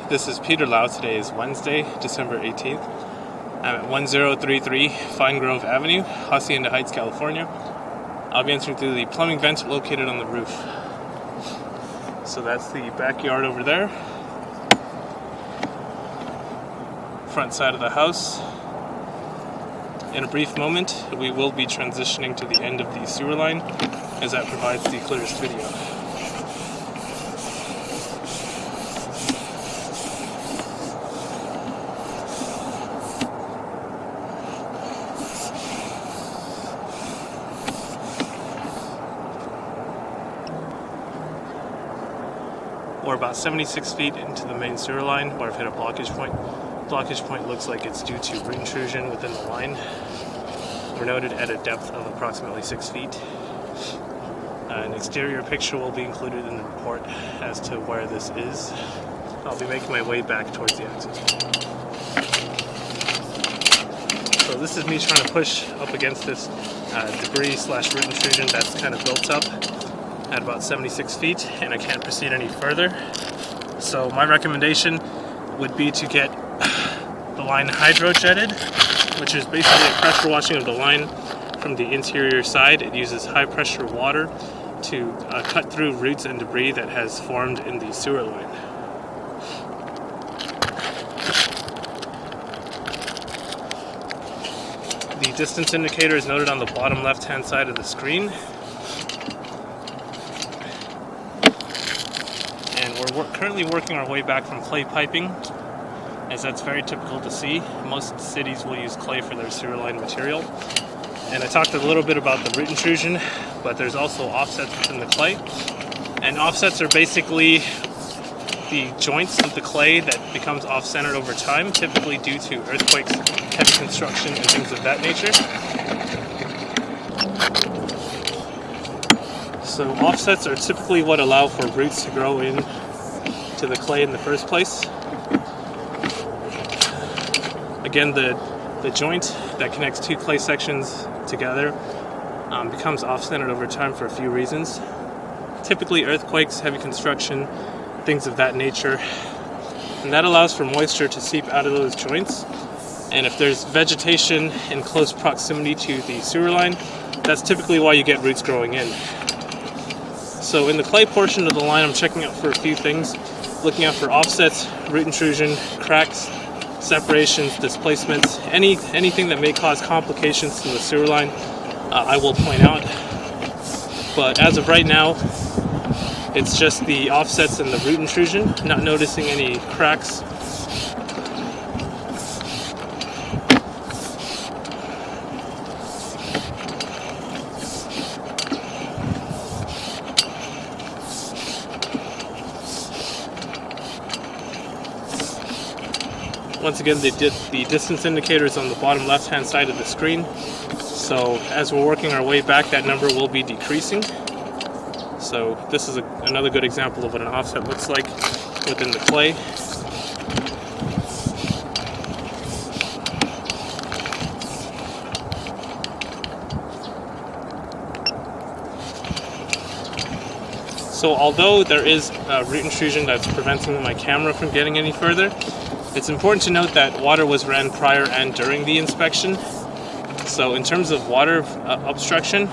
This is Peter Lau. Today is Wednesday, December 18th. I'm at 1033 Finegrove Avenue, Hacienda Heights, California. I'll be entering through the plumbing vent located on the roof. So that's the backyard over there. Front side of the house. In a brief moment, we will be transitioning to the end of the sewer line, as that provides the clearest video. We're about 76 feet into the main sewer line where I've hit a blockage point. Blockage point looks like it's due to root intrusion within the line. We're noted at a depth of approximately 6 feet. An exterior picture will be included in the report as to where this is. I'll be making my way back towards the exit. So this is me trying to push up against this debris/root intrusion that's kind of built up at about 76 feet, and I can't proceed any further. So my recommendation would be to get the line hydrojetted, which is basically a pressure washing of the line from the interior side. It uses high pressure water to cut through roots and debris that has formed in the sewer line. The distance indicator is noted on the bottom left hand side of the screen. We're currently working our way back from clay piping, as that's very typical to see. Most cities will use clay for their sewer line material. And I talked a little bit about the root intrusion, but there's also offsets within the clay. And offsets are basically the joints of the clay that becomes off-centered over time, typically due to earthquakes, heavy construction, and things of that nature. So offsets are typically what allow for roots to grow in to the clay in the first place. Again, the joint that connects two clay sections together becomes off-centered over time for a few reasons. Typically earthquakes, heavy construction, things of that nature. And that allows for moisture to seep out of those joints. And if there's vegetation in close proximity to the sewer line, that's typically why you get roots growing in. So in the clay portion of the line, I'm checking out for a few things. Looking out for offsets, root intrusion, cracks, separations, displacements, anything that may cause complications to the sewer line, I will point out. But as of right now, it's just the offsets and the root intrusion, not noticing any cracks. Once again, the distance indicator is on the bottom left-hand side of the screen. So as we're working our way back, that number will be decreasing. So this is another good example of what an offset looks like within the clay. So although there is root intrusion that's preventing my camera from getting any further, it's important to note that water was ran prior and during the inspection. So in terms of water obstruction,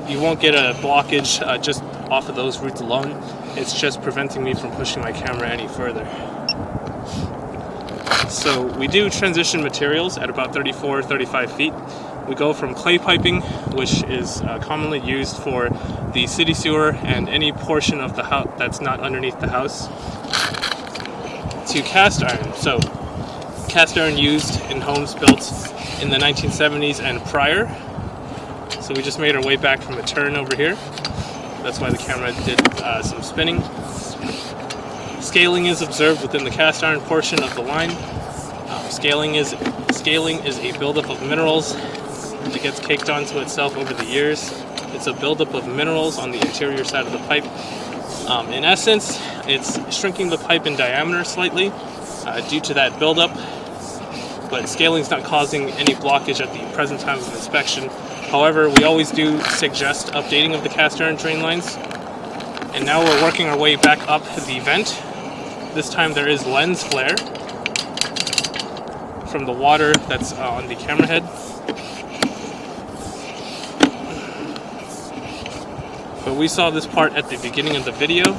you won't get a blockage just off of those roots alone. It's just preventing me from pushing my camera any further. So we do transition materials at about 35 feet. We go from clay piping, which is commonly used for the city sewer and any portion of the house that's not underneath the house, to cast iron. So cast iron used in homes built in the 1970s and prior. So we just made our way back from a turn over here. That's why the camera did some spinning. Scaling is observed within the cast iron portion of the line. Scaling is a buildup of minerals that gets caked onto itself over the years. It's a buildup of minerals on the interior side of the pipe. In essence, it's shrinking the pipe in diameter slightly due to that buildup, but scaling is not causing any blockage at the present time of inspection. However, we always do suggest updating of the cast iron drain lines. And now we're working our way back up the vent This time there is lens flare from the water that's on the camera head. But we saw this part at the beginning of the video.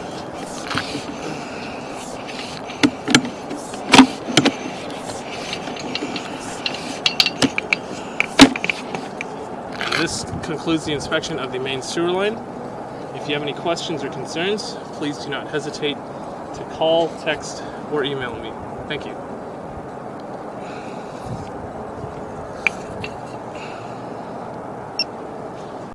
And this concludes the inspection of the main sewer line. If you have any questions or concerns, please do not hesitate to call, text, or email me. Thank you.